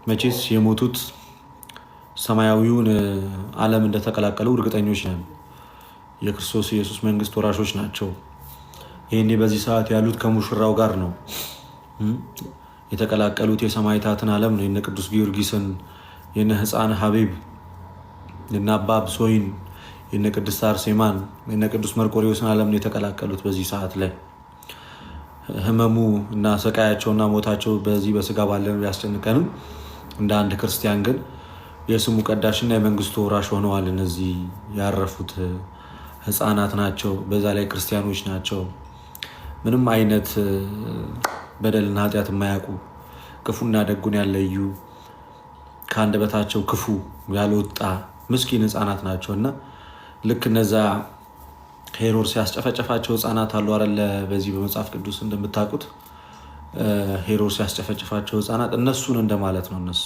መቼስ የሞቱት ሰማያዊውን ዓለም እንደተቀላቀሉ እርግጠኞች ነን። የክርስቶስ ኢየሱስ መንግስት ወራሾች ናቸው። ይህኔ በዚህ ሰዓት ያሉት ከሙሽራው ጋር ነው የተቀላቀሉት። የሰማዕታትን ዓለም ነው። የነ ቅዱስ ጊዮርጊስን፣ የነ ሕፃን ሀቢብ፣ የነ አባ ብሶይን፣ የነ ቅድስት አርሴማን፣ የነ ቅዱስ መርቆሬዎስን ዓለም ነው የተቀላቀሉት። በዚህ ሰዓት ላይ ህመሙ እና ሰቃያቸውና ሞታቸው በዚህ በስጋ ባለን ቢያስጨንቀንም እንደ አንድ ክርስቲያን ግን የስሙ ቀዳሽና የመንግስቱ ወራሽ ሆነዋል። እነዚህ ያረፉት ህፃናት ናቸው። በዛ ላይ ክርስቲያኖች ናቸው። ምንም አይነት በደልና ኃጢአት የማያውቁ ክፉና ደጉን ያለዩ ከአንደበታቸው ክፉ ያልወጣ ምስኪን ህፃናት ናቸው እና ልክ እነዛ ሄሮድስ ያስጨፈጨፋቸው ህፃናት አሉ አይደለ? በዚህ በመጽሐፍ ቅዱስ እንደምታውቁት ሄሮድስ ያስጨፈጨፋቸው ህፃናት እነሱን እንደማለት ነው። እነሱ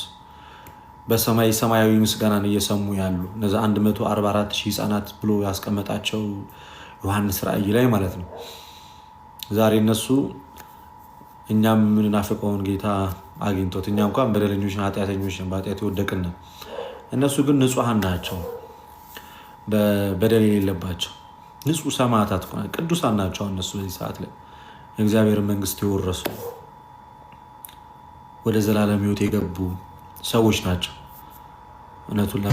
በሰማይ ሰማያዊ ምስጋናን እየሰሙ ያሉ እነዛ 144,000 ህፃናት ብሎ ያስቀመጣቸው ዮሐንስ ራእይ ላይ ማለት ነው። ዛሬ እነሱ እኛም የምንናፍቀውን ጌታ አግኝቶት እኛ እንኳን በደለኞች ኃጢአተኞች በኃጢአት የወደቅን፣ እነሱ ግን ንጹሐን ናቸው፣ በደል የሌለባቸው ንጹህ ሰማዕታት ቅዱሳን ናቸው። እነሱ በዚህ ሰዓት ላይ የእግዚአብሔር መንግስት የወረሱ ወደ ዘላለም ህይወት የገቡ ሰዎች ናቸው። እውነቱን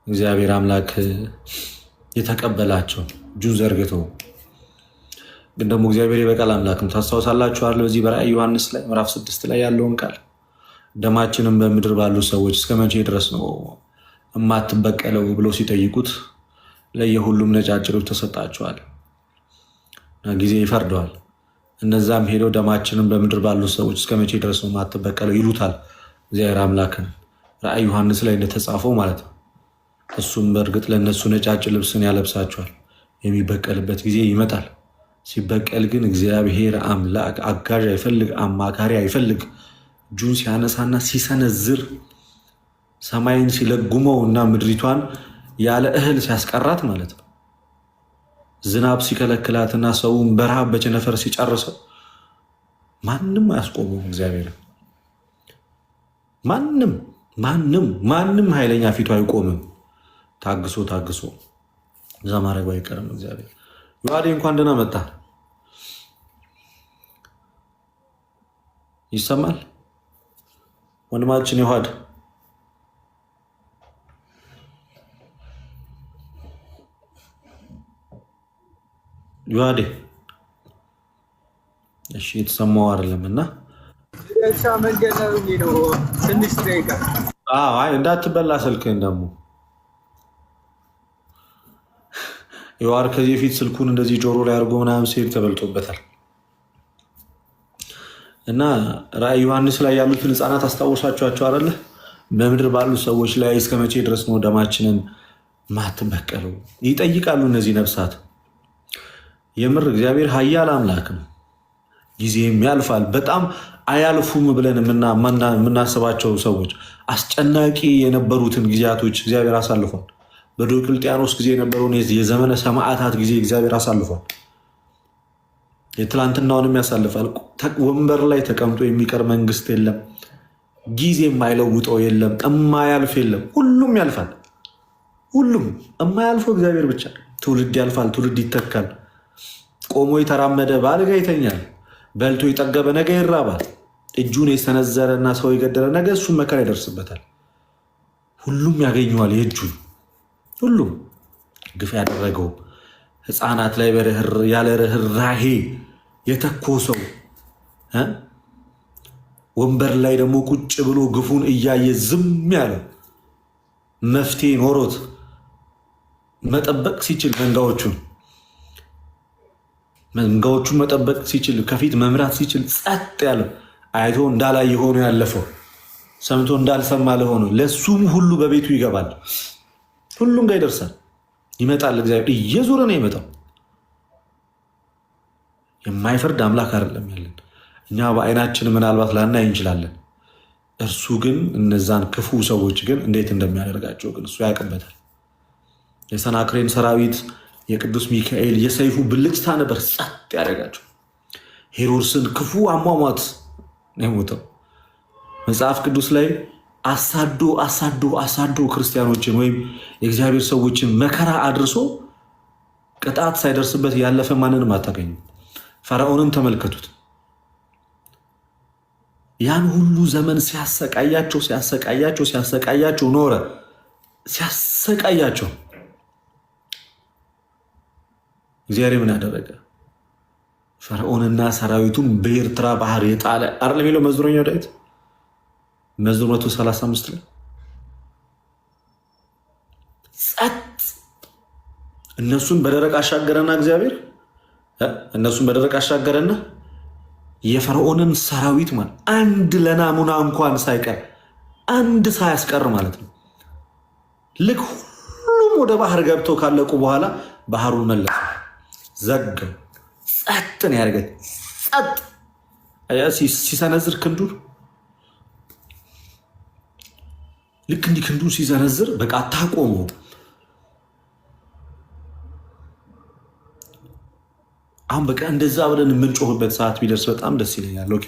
እግዚአብሔር አምላክ የተቀበላቸው እጁን ዘርግተው ግን ደግሞ እግዚአብሔር የበቀል አምላክም ታስታውሳላችኋል። በዚህ በራእይ ዮሐንስ ላይ ምዕራፍ 6 ላይ ያለውን ቃል ደማችንም በምድር ባሉ ሰዎች እስከ መቼ ድረስ ነው የማትበቀለው ብለው ሲጠይቁት ለየሁሉም ነጫጭ ልብስ ተሰጣቸዋል። ጊዜ ይፈርደዋል። እነዛም ሄደው ደማችንም በምድር ባሉ ሰዎች እስከ መቼ ድረስ ነው የማትበቀለው ይሉታል እግዚአብሔር አምላክን። ራእይ ዮሐንስ ላይ እንደተጻፈው ማለት ነው። እሱም በእርግጥ ለእነሱ ነጫጭ ልብስን ያለብሳቸዋል። የሚበቀልበት ጊዜ ይመጣል። ሲበቀል ግን እግዚአብሔር አምላክ አጋዥ አይፈልግ፣ አማካሪ አይፈልግ። እጁን ሲያነሳና ሲሰነዝር ሰማይን ሲለጉመው እና ምድሪቷን ያለ እህል ሲያስቀራት ማለት ነው። ዝናብ ሲከለክላትና ሰውን በረሃብ በቸነፈር ሲጨርሰው ማንም አያስቆመው እግዚአብሔር። ማንም ኃይለኛ ፊቱ አይቆምም። ታግሶ እዛ ማድረጉ አይቀርም እግዚአብሔር። ዮሐዴ እንኳን ደህና መጣ። ይሰማል ወንድማችን ዮሐድ? ዮሐዴ እሺ፣ የተሰማው አይደለም እና እንዳትበላ ስልክህን ደግሞ ዮሐድ ከዚህ በፊት ስልኩን እንደዚህ ጆሮ ላይ አድርጎ ምናምን ሲሄድ ተበልጦበታል። እና ራእይ ዮሐንስ ላይ ያሉትን ህፃናት አስታወሳችኋቸው አይደለ? በምድር ባሉ ሰዎች ላይ እስከ መቼ ድረስ ነው ደማችንን ማትበቀለው ይጠይቃሉ እነዚህ ነፍሳት። የምር እግዚአብሔር ኃያል አምላክ ነው። ጊዜም ያልፋል። በጣም አያልፉም ብለን የምናስባቸው ሰዎች አስጨናቂ የነበሩትን ጊዜያቶች እግዚአብሔር አሳልፏል። በዲዮቅልጥያኖስ ጊዜ የነበረውን የዘመነ ሰማዕታት ጊዜ እግዚአብሔር አሳልፏል። የትላንትናውንም ያሳልፋል። ወንበር ላይ ተቀምጦ የሚቀር መንግስት የለም። ጊዜ የማይለውጠው የለም። እማያልፍ የለም። ሁሉም ያልፋል። ሁሉም የማያልፈው እግዚአብሔር ብቻ። ትውልድ ያልፋል፣ ትውልድ ይተካል። ቆሞ የተራመደ በአልጋ ይተኛል። በልቶ የጠገበ ነገ ይራባል። እጁን የሰነዘረና ሰው የገደለ ነገ እሱም መከራ ይደርስበታል። ሁሉም ያገኘዋል የእጁን። ሁሉም ግፍ ያደረገው ህፃናት ላይ ያለ ርህራሄ የተኮሰው ወንበር ላይ ደግሞ ቁጭ ብሎ ግፉን እያየ ዝም ያለው መፍትሄ ኖሮት መጠበቅ ሲችል መንጋዎቹን መጠበቅ ሲችል ከፊት መምራት ሲችል ጸጥ ያለው አይቶ እንዳላየ ሆኖ ያለፈው ሰምቶ እንዳልሰማ ለሆነ ለሱም ሁሉ በቤቱ ይገባል። ሁሉም ጋር ይደርሳል። ይመጣል። እግዚአብሔር እየዞረ ነው የመጣው። የማይፈርድ አምላክ አይደለም ያለን። እኛ በአይናችን ምናልባት ላናይ እንችላለን። እርሱ ግን እነዛን ክፉ ሰዎች ግን እንዴት እንደሚያደርጋቸው ግን እሱ ያውቅበታል። የሰናክሬም ሰራዊት የቅዱስ ሚካኤል የሰይፉ ብልጭታ ነበር ጸጥ ያደረጋቸው። ሄሮድስን ክፉ አሟሟት ነው የሞተው። መጽሐፍ ቅዱስ ላይ አሳዶ ክርስቲያኖችን ወይም የእግዚአብሔር ሰዎችን መከራ አድርሶ ቅጣት ሳይደርስበት ያለፈ ማንንም አታገኙ። ፈርዖንን ተመልከቱት። ያን ሁሉ ዘመን ሲያሰቃያቸው ኖረ። ሲያሰቃያቸው እግዚአብሔር ምን ያደረገ? ፈርዖንና ሰራዊቱን በኤርትራ ባህር የጣለ አይደል የሚለው መዝሙረኛው ዳዊት መዝሙር 135 ላይ ጸጥ። እነሱን በደረቅ አሻገረና እግዚአብሔር የፈርዖንን ሰራዊት ማለት አንድ ለናሙና እንኳን ሳይቀር አንድ ሳያስቀር ማለት ነው። ልክ ሁሉም ወደ ባህር ገብተው ካለቁ በኋላ ባህሩን መለሰ፣ ዘጋው። ጸጥ ነው ያደረገ። ጸጥ ሲሰነዝር ክንዱን ልክ እንዲህ ክንዱን ሲሰነዝር በቃ አታቆመው። አሁን በቃ እንደዛ ብለን የምንጮህበት ሰዓት ቢደርስ በጣም ደስ ይለኛል። ኦኬ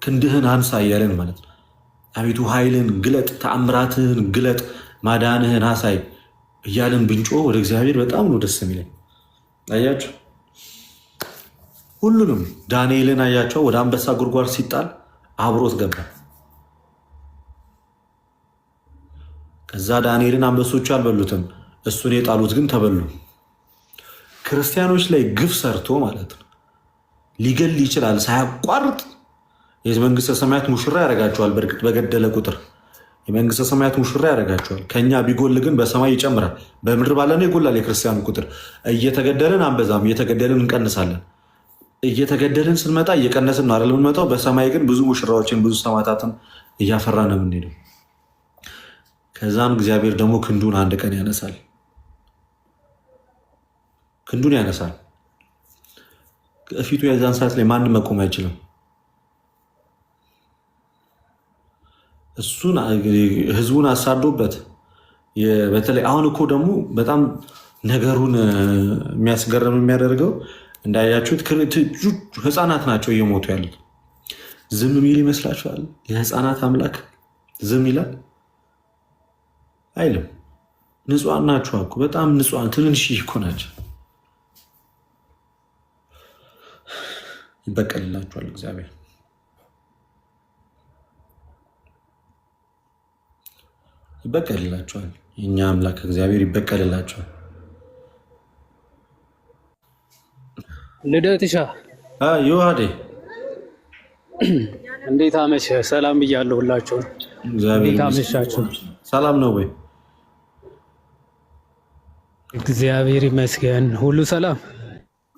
ክንድህን አንሳ እያለን ማለት ነው። አቤቱ ኃይልን ግለጥ፣ ተአምራትህን ግለጥ፣ ማዳንህን አሳይ እያለን ብንጮህ ወደ እግዚአብሔር በጣም ነው ደስ የሚለኝ። አያችሁ ሁሉንም ዳንኤልን አያቸው። ወደ አንበሳ ጉድጓድ ሲጣል አብሮት ገባ። ከዛ ዳንኤልን አንበሶቹ አልበሉትም፣ እሱን የጣሉት ግን ተበሉ። ክርስቲያኖች ላይ ግፍ ሰርቶ ማለት ነው ሊገል ይችላል ሳያቋርጥ። የመንግስተ ሰማያት ሙሽራ ያደርጋቸዋል። በእርግጥ በገደለ ቁጥር የመንግስተ ሰማያት ሙሽራ ያደርጋቸዋል። ከኛ ቢጎል ግን በሰማይ ይጨምራል። በምድር ባለነው ይጎላል የክርስቲያኑ ቁጥር። እየተገደልን አንበዛም፣ እየተገደልን እንቀንሳለን። እየተገደልን ስንመጣ እየቀነስን ነው አይደል የምንመጣው። በሰማይ ግን ብዙ ሙሽራዎችን ብዙ ሰማዕታትን እያፈራ ነው የምንሄደው። ከዛም እግዚአብሔር ደግሞ ክንዱን አንድ ቀን ያነሳል። ክንዱን ያነሳል። ከፊቱ የዛን ሰዓት ላይ ማንም መቆም አይችልም። እሱን ህዝቡን አሳዶበት በተለይ አሁን እኮ ደግሞ በጣም ነገሩን የሚያስገርም የሚያደርገው እንዳያችሁት ህፃናት ናቸው እየሞቱ ያሉት። ዝም የሚል ይመስላችኋል? የህፃናት አምላክ ዝም ይላል? አይልም። ንጹሐን ናቸው እኮ በጣም ንጹሐን ትንንሽ እኮ ናቸው። ይበቀልላቸዋል እግዚአብሔር። ይበቀልላቸዋል። የእኛ አምላክ እግዚአብሔር ይበቀልላቸዋል። ልደትሻ ዮሐዴ እንዴት አመሸ? ሰላም ብያለሁ ሁላችሁ። እንዴት አመሻችሁ? ሰላም ነው ወይ? እግዚአብሔር ይመስገን። ሁሉ ሰላም፣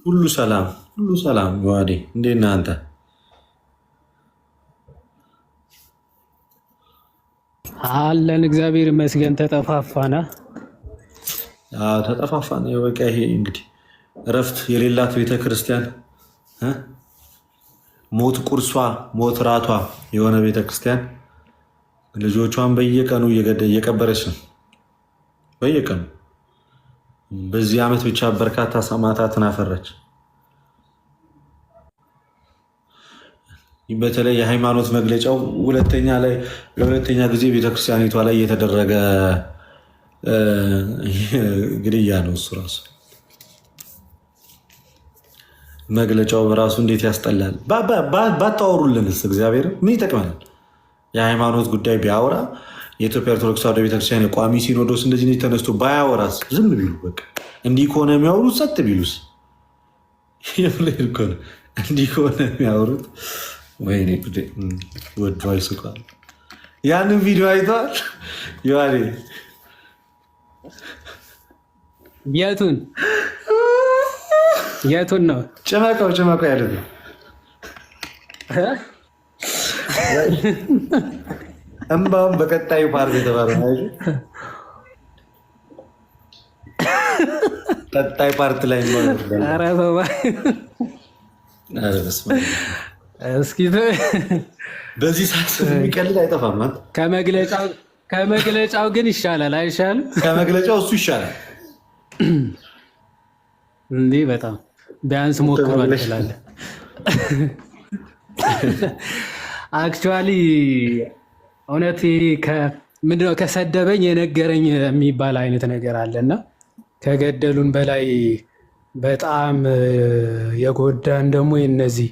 ሁሉ ሰላም፣ ሁሉ ሰላም። ዮሐዴ እንዴት ነህ አንተ? አለን እግዚአብሔር ይመስገን። ተጠፋፋና ተጠፋፋን። በቃ ይሄ እንግዲህ እረፍት የሌላት ቤተክርስቲያን፣ ሞት ቁርሷ ሞት ራቷ የሆነ ቤተክርስቲያን ልጆቿን በየቀኑ እየቀበረች ነው። በየቀኑ በዚህ ዓመት ብቻ በርካታ ሰማዕታትን አፈራች። በተለይ የሃይማኖት መግለጫው ለሁለተኛ ጊዜ ቤተክርስቲያኒቷ ላይ የተደረገ ግድያ ነው። እሱ ራሱ መግለጫው በራሱ እንዴት ያስጠላል። ባታወሩልንስ እግዚአብሔር ምን ይጠቅመናል? የሃይማኖት ጉዳይ ቢያወራ የኢትዮጵያ ኦርቶዶክስ ተዋሕዶ ቤተክርስቲያን የቋሚ ሲኖዶስ እንደዚህ ተነስቶ ባያወራስ? ዝም ቢሉ በቃ እንዲህ ከሆነ የሚያወሩት ጸጥ ቢሉስ? እንዲህ ከሆነ የሚያወሩት ወይኔ ጉዴ! ወዶ አይስቋል። ያንን ቪዲዮ አይተዋል? ዮሐዴ የቱን ነው? ጭመቀው ያለ እምባውም በቀጣዩ ፓርት የተባለ ቀጣይ ፓርት ላይ እስኪ በዚህ ሰዓት የሚቀልድ አይጠፋም። ከመግለጫው ግን ይሻላል አይሻልም? ከመግለጫው እሱ ይሻላል እንዲህ በጣም ቢያንስ ሞክሯል ትላለህ። አክቹዋሊ እውነት ምንድነው ከሰደበኝ የነገረኝ የሚባል አይነት ነገር አለና ከገደሉን በላይ በጣም የጎዳን ደግሞ የነዚህ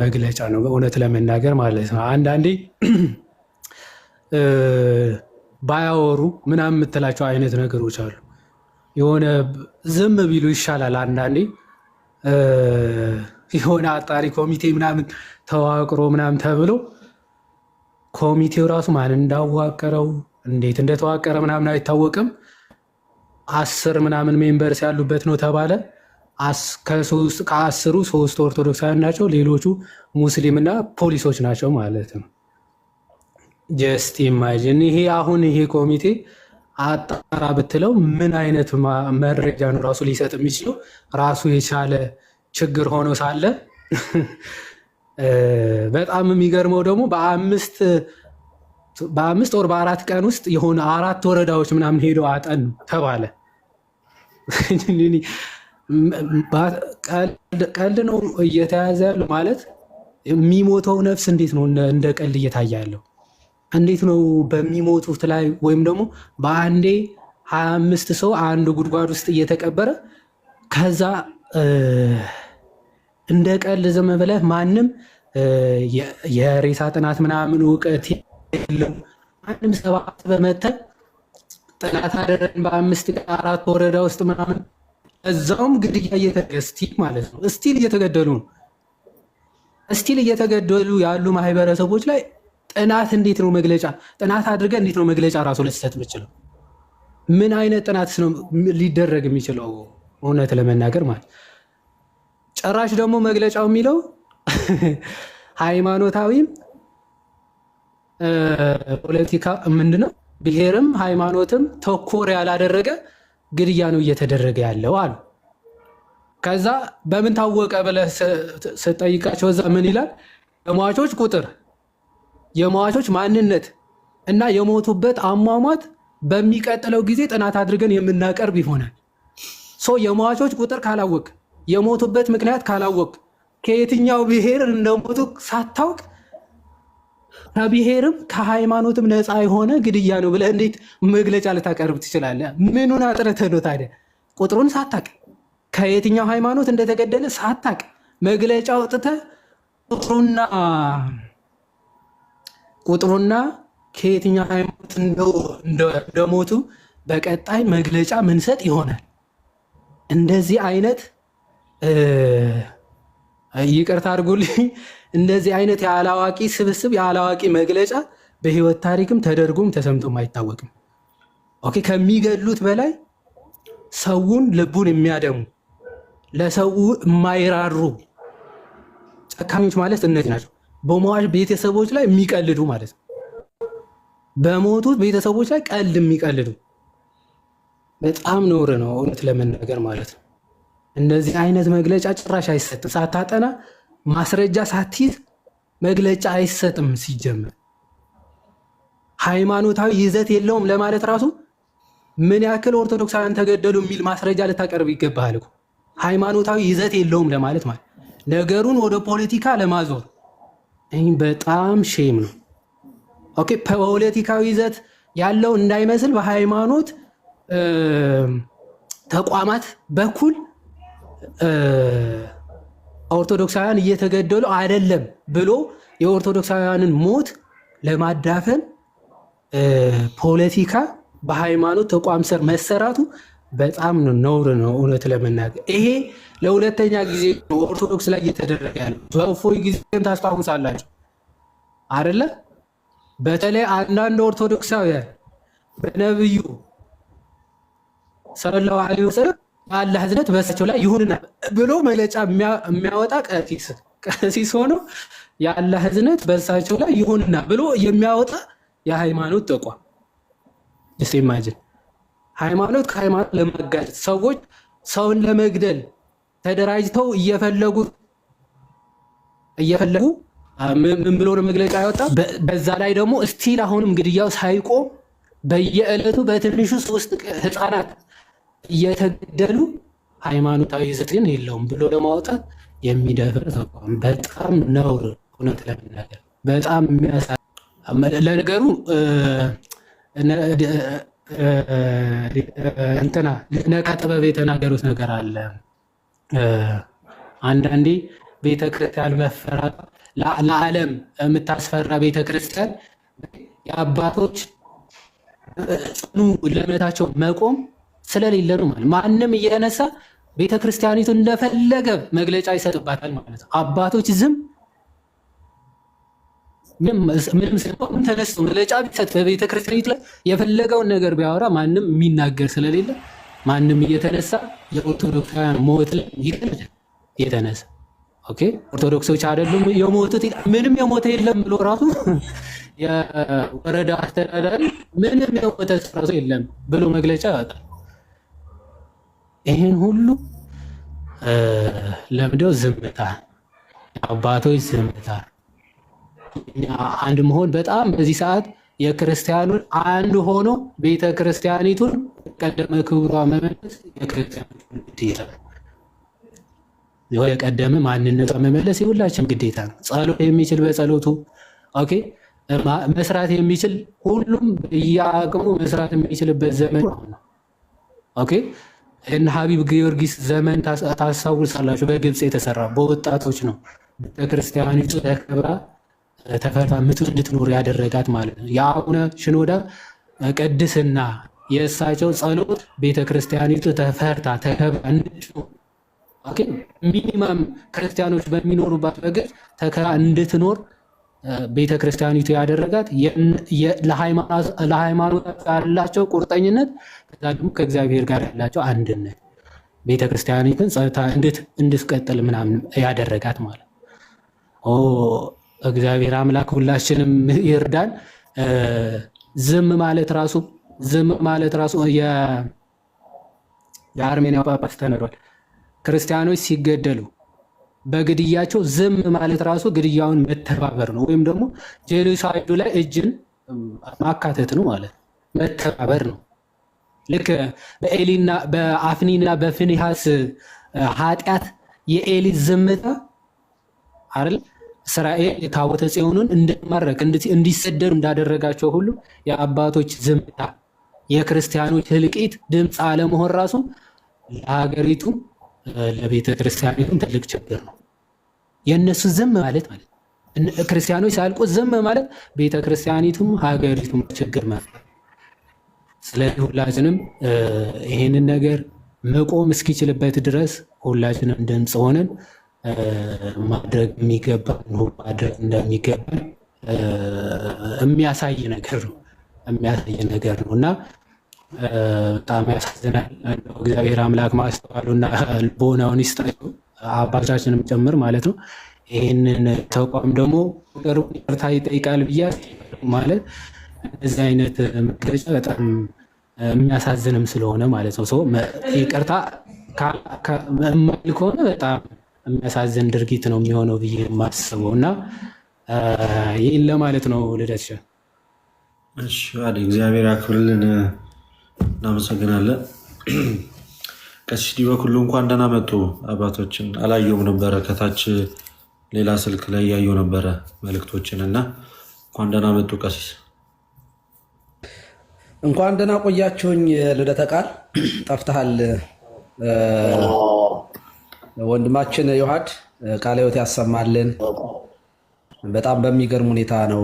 መግለጫ ነው እውነት ለመናገር ማለት ነው። አንዳንዴ ባያወሩ ምናምን የምትላቸው አይነት ነገሮች አሉ። የሆነ ዝም ቢሉ ይሻላል። አንዳንዴ የሆነ አጣሪ ኮሚቴ ምናምን ተዋቅሮ ምናምን ተብሎ ኮሚቴው ራሱ ማን እንዳዋቀረው እንዴት እንደተዋቀረ ምናምን አይታወቅም። 10 ምናምን ሜምበርስ ያሉበት ነው ተባለ። ከ10ሩ 3 ኦርቶዶክሳውያን ናቸው፣ ሌሎቹ ሙስሊምና ፖሊሶች ናቸው ማለት ነው። ጀስት ኢማጂን ይሄ ኮሚቴ አጣራ ብትለው ምን አይነት መረጃ ነው ራሱ ሊሰጥ የሚችለው? ራሱ የቻለ ችግር ሆኖ ሳለ በጣም የሚገርመው ደግሞ በ5 ወር በ4 ቀን ውስጥ የሆነ 4 ወረዳዎች ምናምን ሄደው አጠኑ ተባለ። ቀልድ ነው እየተያዘ ያለው ማለት የሚሞተው ነፍስ እንዴት ነው እንደ ቀልድ እየታየ ያለው? እንዴት ነው በሚሞቱት ላይ ወይም ደግሞ በአንዴ 25 ሰው አንድ ጉድጓድ ውስጥ እየተቀበረ ከዛ እንደ ቀልድ ዝም ብለህ ማንም የሬሳ ጥናት ምናምን እውቀት የለም ማንም 7 በመተን ጥናት አደረግን በ5 ቀን 4 ወረዳ ውስጥ ምናምን እዛውም ግድያ ስቲል ማለት ነው ስቲል እየተገደሉ ነው። ስቲል እየተገደሉ ያሉ ማህበረሰቦች ላይ ጥናት እንዴት ነው መግለጫ ጥናት አድርገህ እንዴት ነው መግለጫ ራሱ ልትሰጥ የምችለው? ምን አይነት ጥናትስ ነው ሊደረግ የሚችለው? እውነት ለመናገር ማለት ጭራሽ ደግሞ መግለጫው የሚለው ሃይማኖታዊም ፖለቲካ ምንድነው ብሔርም ሃይማኖትም ተኮር ያላደረገ ግድያ ነው እየተደረገ ያለው አሉ። ከዛ በምን ታወቀ ብለህ ስጠይቃቸው እዛ ምን ይላል? የሟቾች ቁጥር፣ የሟቾች ማንነት እና የሞቱበት አሟሟት በሚቀጥለው ጊዜ ጥናት አድርገን የምናቀርብ ይሆናል። የሟቾች ቁጥር ካላወቅ፣ የሞቱበት ምክንያት ካላወቅ፣ ከየትኛው ብሔር እንደሞቱ ሳታውቅ ከብሔርም ከሃይማኖትም ነፃ የሆነ ግድያ ነው ብለህ እንዴት መግለጫ ልታቀርብ ትችላለህ? ምኑን አጥርተህ ነው ታዲያ? ቁጥሩን ሳታቅ ከየትኛው ሃይማኖት እንደተገደለ ሳታቅ መግለጫ አውጥተህ ቁጥሩና ከየትኛው ሃይማኖት እንደሞቱ በቀጣይ መግለጫ ምንሰጥ ይሆናል። እንደዚህ አይነት ይቅርታ አድርጉልኝ፣ እንደዚህ አይነት የአላዋቂ ስብስብ የአላዋቂ መግለጫ በህይወት ታሪክም ተደርጎም ተሰምቶም አይታወቅም። ኦኬ፣ ከሚገድሉት በላይ ሰውን ልቡን የሚያደሙ ለሰው የማይራሩ ጨካኞች ማለት እነዚህ ናቸው። በሟች ቤተሰቦች ላይ የሚቀልዱ ማለት ነው። በሞቱት ቤተሰቦች ላይ ቀልድ የሚቀልዱ በጣም ነውር ነው እውነት ለመናገር ማለት ነው። እንደዚህ አይነት መግለጫ ጭራሽ አይሰጥም። ሳታጠና ማስረጃ ሳትይዝ መግለጫ አይሰጥም። ሲጀምር ሃይማኖታዊ ይዘት የለውም ለማለት ራሱ ምን ያክል ኦርቶዶክሳውያን ተገደሉ የሚል ማስረጃ ልታቀርብ ይገባሃል እኮ። ሃይማኖታዊ ይዘት የለውም ለማለት ማለት ነገሩን ወደ ፖለቲካ ለማዞር ይህ በጣም ሼም ነው። ኦኬ፣ ፖለቲካዊ ይዘት ያለው እንዳይመስል በሃይማኖት ተቋማት በኩል ኦርቶዶክሳውያን እየተገደሉ አይደለም ብሎ የኦርቶዶክሳውያንን ሞት ለማዳፈን ፖለቲካ በሃይማኖት ተቋም ስር መሰራቱ በጣም ነውር ነው እውነት ለመናገር። ይሄ ለሁለተኛ ጊዜ ኦርቶዶክስ ላይ እየተደረገ ያለው። በእፎይ ጊዜም ታስታውሳላችሁ አይደለ? በተለይ አንዳንድ ኦርቶዶክሳውያን በነብዩ ሰለላሁ ዐለይሂ ወሰለም አላህ ህዝነት በእሳቸው ላይ ይሁንና ብሎ መግለጫ የሚያወጣ ቀሲስ ሆኖ የአላህ ህዝነት በእሳቸው ላይ ይሁንና ብሎ የሚያወጣ የሃይማኖት ተቋም ጀስት ኢማጂን። ሃይማኖት ከሃይማኖት ለማጋጨት ሰዎች ሰውን ለመግደል ተደራጅተው እየፈለጉ ምን ብሎ ነው መግለጫ ያወጣ? በዛ ላይ ደግሞ ስቲል አሁንም ግድያው ሳይቆም በየዕለቱ በትንሹ 3 ህፃናት እየተገደሉ ሃይማኖታዊ ይዘት ግን የለውም ብሎ ለማውጣት የሚደፍር ተቋም በጣም ነውር እውነት ለመናገር በጣም ለነገሩ እንትና ነቃ ጥበብ የተናገሩት ነገር አለ። አንዳንዴ ቤተክርስቲያን መፈራት ለዓለም የምታስፈራ ቤተክርስቲያን የአባቶች ጽኑ ለእምነታቸው መቆም ስለሌለ ነው ማለት። ማንም እየተነሳ ቤተክርስቲያኒቱ እንደፈለገ መግለጫ ይሰጥባታል ማለት ነው። አባቶች ዝም ምንም ስለሆነ ተነስቶ መግለጫ ቢሰጥ በቤተክርስቲያኒቱ ላይ የፈለገውን ነገር ቢያወራ ማንም የሚናገር ስለሌለ ማንም እየተነሳ የኦርቶዶክሳውያን ሞት ላይ የተነሳ ኦኬ ኦርቶዶክሶች አይደሉም የሞቱት ምንም የሞተ የለም ብሎ ራሱ የወረዳ አስተዳዳሪ ምንም የሞተ ራሱ የለም ብሎ መግለጫ ያወጣል። ይህን ሁሉ ለምደው ዝምታ፣ አባቶች ዝምታ። አንድ መሆን በጣም በዚህ ሰዓት የክርስቲያኑን አንድ ሆኖ ቤተ ክርስቲያኒቱን ቀደመ ክብሯ መመለስ የክርስቲያኑን ግዴታ ነው። የቀደመ ማንነቷ መመለስ የሁላችን ግዴታ ነው። ጸሎት የሚችል በጸሎቱ ኦኬ መስራት የሚችል ሁሉም በየአቅሙ መስራት የሚችልበት ዘመን ነው። ኦኬ እነ ሀቢብ ጊዮርጊስ ዘመን ታስታውሳላችሁ። በግብፅ የተሰራ በወጣቶች ነው ቤተክርስቲያኒቱ ተከብራ ተፈርታ እንድትኖር ያደረጋት ማለት ነው። የአቡነ ሽኖዳ ቅድስና የእሳቸው ጸሎት ቤተክርስቲያኒቱ ተፈርታ ተከብራ እንድትኖር ሚኒማም ክርስቲያኖች በሚኖሩባት በግብፅ ተከብራ እንድትኖር ቤተክርስቲያኒቱ ያደረጋት ለሃይማኖት ያላቸው ቁርጠኝነት ከዛ ደግሞ ከእግዚአብሔር ጋር ያላቸው አንድነት ቤተክርስቲያኒቱን ጸጥታ እንድትቀጥል ምናምን ያደረጋት ማለት እግዚአብሔር አምላክ ሁላችንም ይርዳን። ዝም ማለት ራሱ የአርሜኒያው ጳጳስ ተነግሯል። ክርስቲያኖች ሲገደሉ በግድያቸው ዝም ማለት ራሱ ግድያውን መተባበር ነው፣ ወይም ደግሞ ጄኖሳይዱ ላይ እጅን ማካተት ነው ማለት መተባበር ነው። ልክ በአፍኒና በፊንሃስ ኃጢአት የኤሊ ዝምታ አይደል እስራኤል የታቦተ ጽዮንን እንድትማረክ እንዲሰደዱ እንዳደረጋቸው ሁሉ የአባቶች ዝምታ የክርስቲያኖች ህልቂት ድምፅ አለመሆን ራሱ ለሀገሪቱ ለቤተ ክርስቲያኒቱም ትልቅ ችግር ነው። የእነሱ ዝም ማለት ክርስቲያኖች ሳያልቁ ዝም ማለት ቤተ ክርስቲያኒቱም ሀገሪቱም ችግር መፍጠር። ስለዚህ ሁላችንም ይሄንን ነገር መቆም እስኪችልበት ድረስ ሁላችንም ድምፅ ሆነን ማድረግ የሚገባ ማድረግ እንደሚገባ የሚያሳይ ነገር ነው እና በጣም ያሳዝናል። እግዚአብሔር አምላክ ማስተዋሉና ልቦናውን ይስጣቸው አባቶቻችንም ጭምር ማለት ነው። ይህንን ተቋም ደግሞ ቅርቡ ይቅርታ ይጠይቃል ብያ ማለት እንደዚህ አይነት መግለጫ በጣም የሚያሳዝንም ስለሆነ ማለት ነው። ሰው ይቅርታ የማይል ከሆነ በጣም የሚያሳዝን ድርጊት ነው የሚሆነው ብዬ የማስበው እና ይህን ለማለት ነው። ልደት እግዚአብሔር ያክብርልን። እናመሰግናለን። ቀሲስ ዲበኩሉ እንኳን ደህና መጡ። አባቶችን አላየውም ነበረ፣ ከታች ሌላ ስልክ ላይ እያየው ነበረ መልእክቶችን እና እንኳን ደህና መጡ ቀሲስ። እንኳን ደህና ቆያችሁኝ። ልደተ ቃል ጠፍተሃል። ወንድማችን ዮሐድ ቃለ ሕይወት ያሰማልን። በጣም በሚገርም ሁኔታ ነው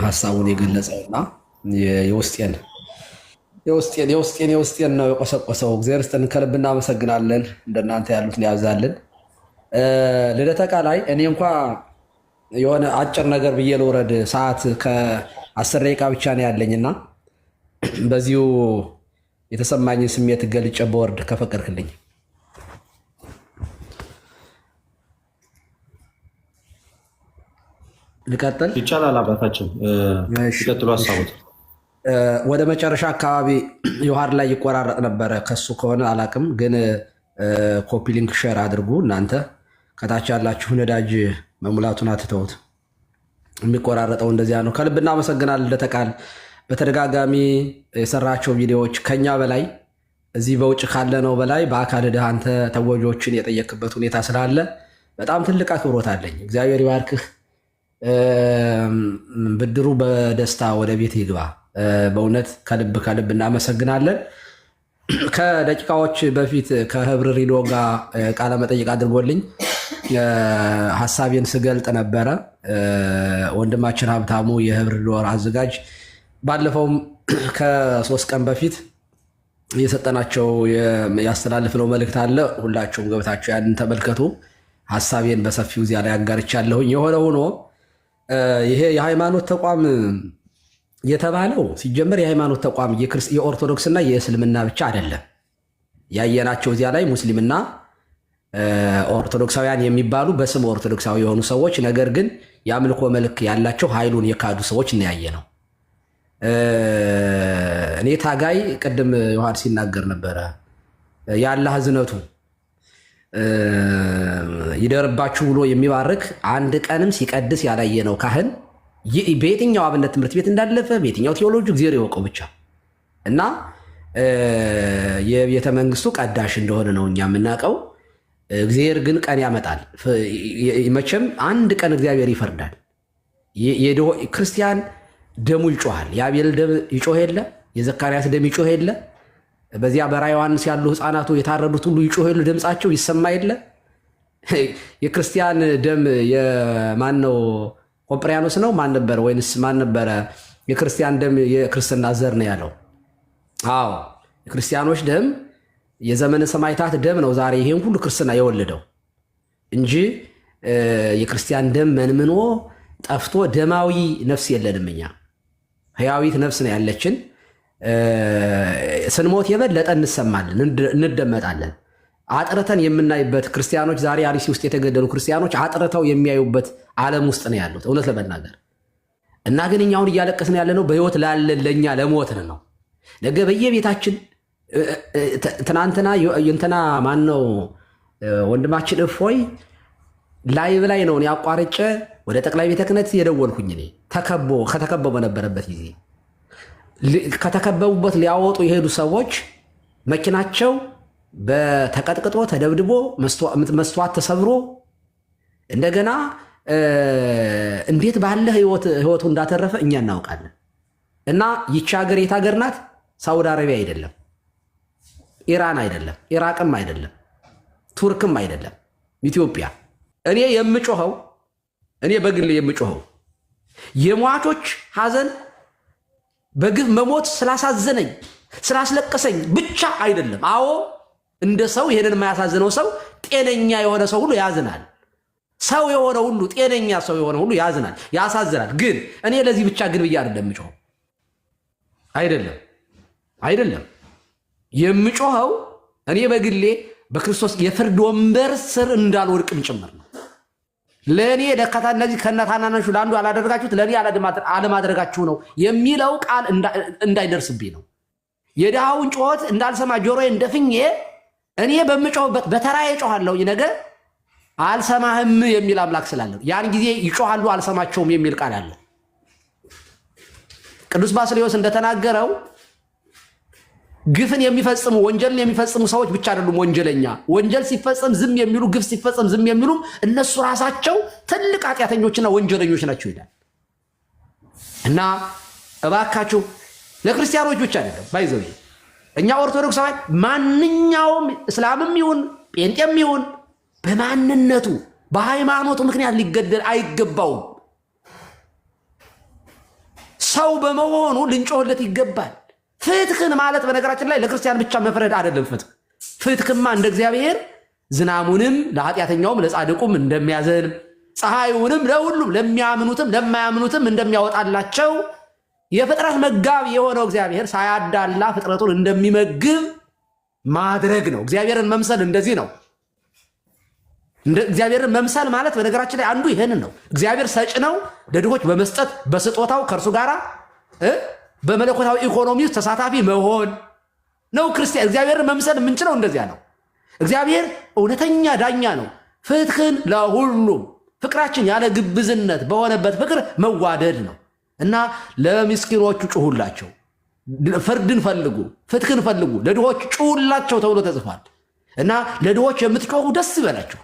ሀሳቡን የገለጸውና የውስጤን ነው የቆሰቆሰው። እግዚአብሔር ይስጥን፣ ከልብ እናመሰግናለን። እንደናንተ ያሉትን ያብዛልን። ልደተ ቃል ላይ እኔ እንኳ የሆነ አጭር ነገር ብዬ ልውረድ። ሰዓት ከ10 ደቂቃ ብቻ ነው ያለኝና በዚሁ የተሰማኝን ስሜት ገልጬ በወርድ ከፈቀድክልኝ። ልቀጥል? ይቻላል አባታችን፣ ይቀጥሉ ሀሳቦት። ወደ መጨረሻ አካባቢ ዮሐድ ላይ ይቆራረጥ ነበረ። ከሱ ከሆነ አላቅም፣ ግን ኮፒ ሊንክ ሼር አድርጉ። እናንተ ከታች ያላችሁ ነዳጅ መሙላቱን አትተውት። የሚቆራረጠው እንደዚያ ነው። ከልብ እናመሰግናለን። ልደተ ቃል በተደጋጋሚ የሰራቸው ቪዲዮዎች ከኛ በላይ እዚህ በውጭ ካለነው በላይ በአካል ሄደህ አንተ ተወጆችን የጠየቅበት ሁኔታ ስላለ በጣም ትልቅ አክብሮት አለኝ። እግዚአብሔር ይባርክህ። ብድሩ በደስታ ወደ ቤት ይግባ። በእውነት ከልብ ከልብ እናመሰግናለን። ከደቂቃዎች በፊት ከህብር ሪዶ ጋር ቃለ መጠይቅ አድርጎልኝ ሀሳቤን ስገልጥ ነበረ። ወንድማችን ሀብታሙ የህብር ሪዶ አዘጋጅ ባለፈውም ከ3 ቀን በፊት የሰጠናቸው ያስተላልፍነው መልእክት አለ። ሁላችሁም ገብታችሁ ያንን ተመልከቱ። ሀሳቤን በሰፊው እዚያ ላይ አጋርቻለሁኝ። የሆነ ሆኖ ይሄ የሃይማኖት ተቋም የተባለው ሲጀመር የሃይማኖት ተቋም የኦርቶዶክስና የእስልምና ብቻ አይደለም። ያየናቸው እዚያ ላይ ሙስሊምና ኦርቶዶክሳውያን የሚባሉ በስም ኦርቶዶክሳዊ የሆኑ ሰዎች ነገር ግን የአምልኮ መልክ ያላቸው ኃይሉን የካዱ ሰዎች እናያየ ነው። እኔ ታጋይ ቅድም ዮሐንስ ሲናገር ነበረ። የአላህ እዝነቱ ይደርባችሁ ብሎ የሚባርክ አንድ ቀንም ሲቀድስ ያላየ ነው ካህን በየትኛው አብነት ትምህርት ቤት እንዳለፈ በየትኛው ቴዎሎጂ እግዚአብሔር ይወቀው ብቻ እና የቤተ መንግስቱ ቀዳሽ እንደሆነ ነው እኛ የምናውቀው። እግዚአብሔር ግን ቀን ያመጣል። መቼም አንድ ቀን እግዚአብሔር ይፈርዳል። ክርስቲያን ደሙ ይጮሃል። የአቤል ደም ይጮህ የለ፣ የዘካርያስ ደም ይጮህ የለ፣ በዚያ በራዕየ ዮሐንስ ያሉ ህፃናቱ የታረዱት ሁሉ ይጮህ የለ፣ ድምፃቸው ይሰማ የለ። የክርስቲያን ደም የማን ነው? ቆጵሪያኖስ ነው ማን ነበር? ወይንስ ማን ነበረ? የክርስቲያን ደም የክርስትና ዘር ነው ያለው። አዎ የክርስቲያኖች ደም የዘመነ ሰማዕታት ደም ነው ዛሬ ይሄን ሁሉ ክርስትና የወለደው እንጂ የክርስቲያን ደም መንምኖ ጠፍቶ ደማዊ ነፍስ የለንም። እኛ ህያዊት ነፍስ ነው ያለችን። ስንሞት የበለጠ እንሰማለን፣ እንደመጣለን። አጥርተን የምናይበት ክርስቲያኖች ዛሬ አርሲ ውስጥ የተገደሉ ክርስቲያኖች አጥርተው የሚያዩበት ዓለም ውስጥ ነው ያሉት እውነት ለመናገር እና ግን እኛ አሁን እያለቀስን ያለነው በህይወት ላለን ለእኛ ለሞትን ነው። ነገ በየቤታችን ትናንትና እንትና ማን ነው ወንድማችን እፎይ ላይቭ ላይ ነው ያቋርጬ ወደ ጠቅላይ ቤተ ክህነት የደወልኩኝ እኔ ከተከበቡ በነበረበት ጊዜ ከተከበቡበት ሊያወጡ የሄዱ ሰዎች መኪናቸው በተቀጥቅጦ ተደብድቦ መስተዋት ተሰብሮ እንደገና እንዴት ባለ ህይወቱ እንዳተረፈ እኛ እናውቃለን። እና ይቺ ሀገር የት ሀገር ናት? ሳውዲ አረቢያ አይደለም፣ ኢራን አይደለም፣ ኢራቅም አይደለም፣ ቱርክም አይደለም፣ ኢትዮጵያ። እኔ የምጮኸው እኔ በግል የምጮኸው የሟቾች ሀዘን በግፍ መሞት ስላሳዘነኝ ስላስለቀሰኝ ብቻ አይደለም። አዎ እንደ ሰው ይሄንን የማያሳዝነው ሰው ጤነኛ የሆነ ሰው ሁሉ ያዝናል። ሰው የሆነ ሁሉ ጤነኛ ሰው የሆነ ሁሉ ያዝናል፣ ያሳዝናል። ግን እኔ ለዚህ ብቻ ግን ብዬ አይደለም የምጮኸው። አይደለም የምጮኸው እኔ በግሌ በክርስቶስ የፍርድ ወንበር ስር እንዳልወድቅም ጭምር ነው። ለእኔ ለካታ እነዚህ ከነታናናሹ ለአንዱ አላደረጋችሁት ለእኔ አለማድረጋችሁ ነው የሚለው ቃል እንዳይደርስብኝ ነው። የድሃውን ጩኸት እንዳልሰማ ጆሮዬ እንደፍኜ እኔ በምጮህበት በተራዬ ጮኻለሁ። ነገ አልሰማህም የሚል አምላክ ስላለው ያን ጊዜ ይጮኻሉ አልሰማቸውም የሚል ቃል አለ። ቅዱስ ባስልዮስ እንደተናገረው ግፍን የሚፈጽሙ ወንጀልን የሚፈጽሙ ሰዎች ብቻ አይደሉም ወንጀለኛ። ወንጀል ሲፈጸም ዝም የሚሉ፣ ግፍ ሲፈጸም ዝም የሚሉ እነሱ ራሳቸው ትልቅ ኃጢአተኞችና ወንጀለኞች ናቸው ይላል። እና እባካችሁ ለክርስቲያኖች ብቻ አይደለም ባይዘው እኛ ኦርቶዶክሳውያን ማንኛውም እስላምም ይሁን ጴንጤም ይሁን በማንነቱ በሃይማኖቱ ምክንያት ሊገደል አይገባውም። ሰው በመሆኑ ልንጮህለት ይገባል። ፍትህን ማለት በነገራችን ላይ ለክርስቲያን ብቻ መፍረድ አይደለም። ፍትህማ እንደ እግዚአብሔር ዝናሙንም ለኃጢአተኛውም ለጻድቁም እንደሚያዘን ፀሐዩንም ለሁሉም ለሚያምኑትም ለማያምኑትም እንደሚያወጣላቸው የፍጥረት መጋቢ የሆነው እግዚአብሔር ሳያዳላ ፍጥረቱን እንደሚመግብ ማድረግ ነው። እግዚአብሔርን መምሰል እንደዚህ ነው። እግዚአብሔርን መምሰል ማለት በነገራችን ላይ አንዱ ይሄንን ነው። እግዚአብሔር ሰጭ ነው። ለድሆች በመስጠት በስጦታው ከእርሱ ጋር በመለኮታዊ ኢኮኖሚ ውስጥ ተሳታፊ መሆን ነው። ክርስቲያን እግዚአብሔርን መምሰል የምንችለው እንደዚያ ነው። እግዚአብሔር እውነተኛ ዳኛ ነው። ፍትህን ለሁሉም ፍቅራችን ያለ ግብዝነት በሆነበት ፍቅር መዋደድ ነው እና ለምስኪኖቹ ጩሁላቸው፣ ፍርድን ፈልጉ፣ ፍትህን ፈልጉ፣ ለድሆች ጩሁላቸው ተብሎ ተጽፏል። እና ለድሆች የምትጮሁ ደስ ይበላችሁ።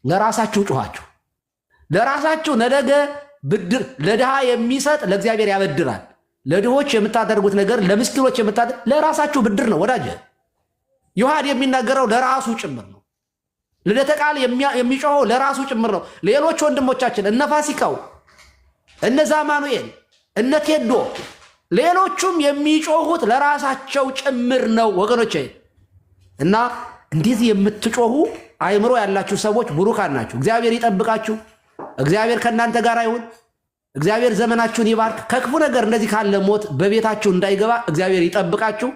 ለራሳችሁ ጩኻችሁ ለራሳችሁ ነገ ብድር ለድሃ የሚሰጥ ለእግዚአብሔር ያበድራል። ለድሆች የምታደርጉት ነገር ለምስኪኖች ለራሳችሁ ብድር ነው ወዳጅ። ዮሐድ የሚናገረው ለራሱ ጭምር ነው። ልደተ ቃል የሚጮኸው ለራሱ ጭምር ነው። ሌሎች ወንድሞቻችን እነ ፋሲካው፣ እነ ዛማኑኤል፣ እነ ቴዶ ሌሎቹም የሚጮሁት ለራሳቸው ጭምር ነው ወገኖቼ። እና እንደዚህ የምትጮሁ አይምሮ ያላችሁ ሰዎች ቡሩካን ናችሁ። እግዚአብሔር ይጠብቃችሁ። እግዚአብሔር ከእናንተ ጋር ይሁን። እግዚአብሔር ዘመናችሁን ይባርክ። ከክፉ ነገር እንደዚህ ካለ ሞት በቤታችሁ እንዳይገባ እግዚአብሔር ይጠብቃችሁ።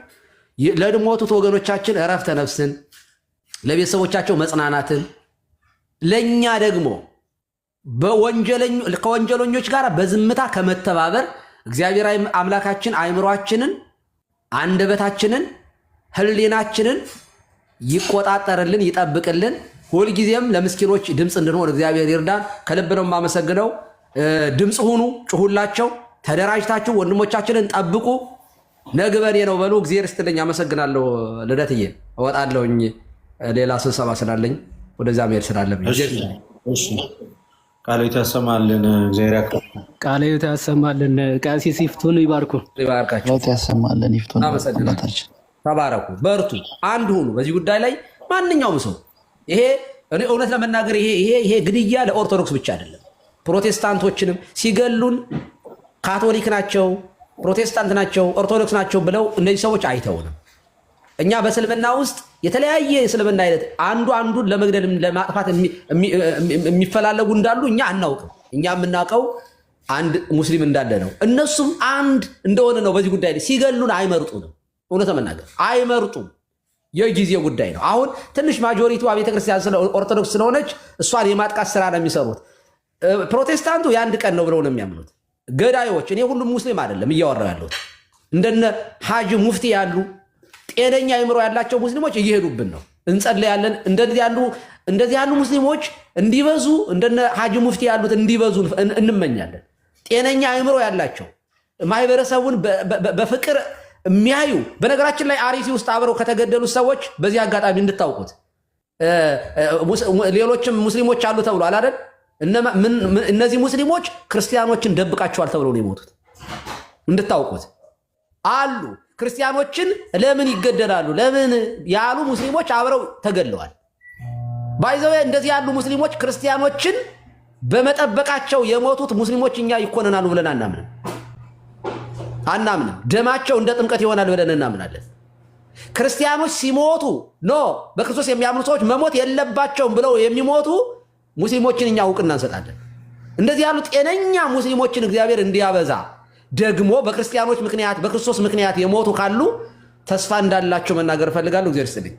ለሞቱት ወገኖቻችን እረፍተ ነፍስን፣ ለቤተሰቦቻቸው መጽናናትን፣ ለእኛ ደግሞ ከወንጀለኞች ጋር በዝምታ ከመተባበር እግዚአብሔር አምላካችን አይምሯችንን፣ አንደበታችንን፣ ህሊናችንን ይቆጣጠርልን፣ ይጠብቅልን። ሁልጊዜም ለምስኪኖች ድምፅ እንድንሆን እግዚአብሔር ይርዳን። ከልብ ነው የማመሰግነው። ድምፅ ሁኑ፣ ጩሁላቸው፣ ተደራጅታችሁ ወንድሞቻችንን ጠብቁ። ነግበኔ ነው በሉ። እግዚአብሔር ይስጥልኝ። አመሰግናለሁ። ልደትዬ እወጣለሁኝ፣ ሌላ ስብሰባ ስላለኝ ወደዚያ መሄድ ስላለብኝ። ቃለ ሕይወት ያሰማልን። እግዚአብሔር ያክብር። ቃለ ሕይወት ያሰማልን። ቀሲስ ይፍቱን ይባርኩ። ይባርካችሁ። ያሰማልን። ይፍቱን። ተባረኩ፣ በርቱ፣ አንድ ሁኑ። በዚህ ጉዳይ ላይ ማንኛውም ሰው ይሄ እውነት ለመናገር ይሄ ግድያ ለኦርቶዶክስ ብቻ አይደለም። ፕሮቴስታንቶችንም ሲገሉን ካቶሊክ ናቸው፣ ፕሮቴስታንት ናቸው፣ ኦርቶዶክስ ናቸው ብለው እነዚህ ሰዎች አይተውንም። እኛ በእስልምና ውስጥ የተለያየ የእስልምና አይነት አንዱን ለመግደል ለማጥፋት የሚፈላለጉ እንዳሉ እኛ አናውቅም። እኛ የምናውቀው አንድ ሙስሊም እንዳለ ነው። እነሱም አንድ እንደሆነ ነው። በዚህ ጉዳይ ላይ ሲገሉን አይመርጡንም። እውነት ለመናገር አይመርጡም። የጊዜ ጉዳይ ነው። አሁን ትንሽ ማጆሪቲዋ ቤተክርስቲያን ኦርቶዶክስ ስለሆነች እሷን የማጥቃት ስራ ነው የሚሰሩት። ፕሮቴስታንቱ የአንድ ቀን ነው ብለው ነው የሚያምኑት። ገዳዮች እኔ ሁሉም ሙስሊም አይደለም እያወራው ያለሁት እንደነ ሀጂ ሙፍቲ ያሉ ጤነኛ አይምሮ ያላቸው ሙስሊሞች እየሄዱብን ነው። እንጸልያለን። እንደዚህ ያሉ ሙስሊሞች እንዲበዙ እንደነ ሀጂ ሙፍቲ ያሉት እንዲበዙ እንመኛለን። ጤነኛ አይምሮ ያላቸው ማህበረሰቡን በፍቅር የሚያዩ በነገራችን ላይ አርሲ ውስጥ አብረው ከተገደሉት ሰዎች በዚህ አጋጣሚ እንድታውቁት ሌሎችም ሙስሊሞች አሉ ተብሏል አይደል? እነዚህ ሙስሊሞች ክርስቲያኖችን ደብቃቸዋል ተብለው ነው የሞቱት። እንድታውቁት አሉ። ክርስቲያኖችን ለምን ይገደላሉ ለምን ያሉ ሙስሊሞች አብረው ተገድለዋል። ባይዘው እንደዚህ ያሉ ሙስሊሞች ክርስቲያኖችን በመጠበቃቸው የሞቱት ሙስሊሞች እኛ ይኮነናሉ ብለን አናምንም። ደማቸው እንደ ጥምቀት ይሆናል ብለን እናምናለን። ክርስቲያኖች ሲሞቱ በክርስቶስ የሚያምኑ ሰዎች መሞት የለባቸውም ብለው የሚሞቱ ሙስሊሞችን እኛ እውቅና እንሰጣለን። እንደዚህ ያሉ ጤነኛ ሙስሊሞችን እግዚአብሔር እንዲያበዛ ደግሞ በክርስቲያኖች ምክንያት በክርስቶስ ምክንያት የሞቱ ካሉ ተስፋ እንዳላቸው መናገር እፈልጋለሁ። እግዚአብሔር ይስጥልኝ።